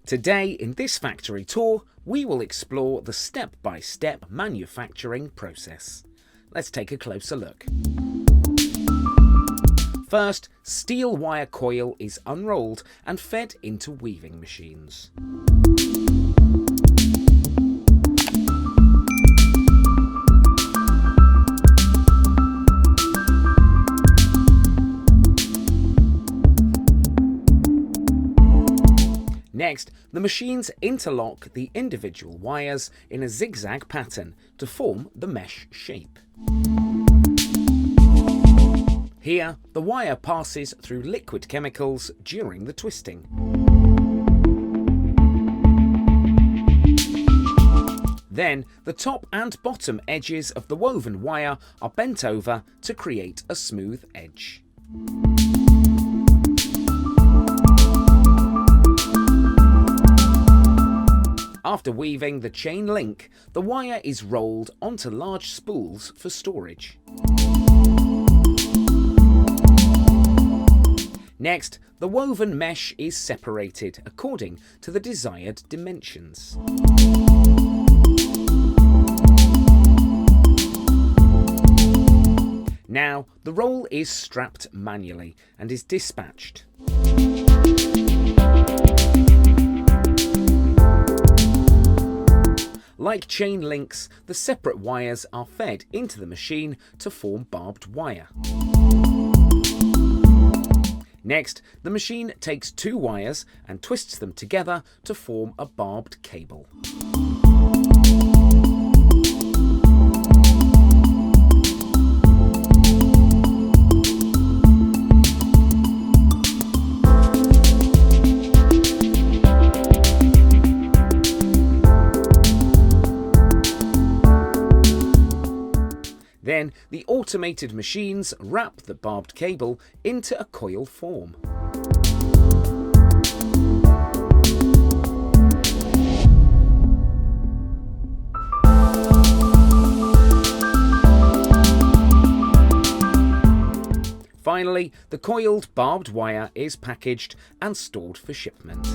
Today, in this factory tour, we will explore the step-by-step manufacturing process. Let's take a closer look. First, steel wire coil is unrolled and fed into weaving machines. Next, the machines interlock the individual wires in a zigzag pattern to form the mesh shape. Here, the wire passes through liquid chemicals during the twisting. Then, the top and bottom edges of the woven wire are bent over to create a smooth edge. After weaving the chain link, the wire is rolled onto large spools for storage. Next, the woven mesh is separated according to the desired dimensions. Now, the roll is strapped manually and is dispatched. Like chain links, the separate wires are fed into the machine to form barbed wire. Next, the machine takes two wires and twists them together to form a barbed cable. Then, the automated machines wrap the barbed cable into a coil form. Finally, the coiled barbed wire is packaged and stored for shipment.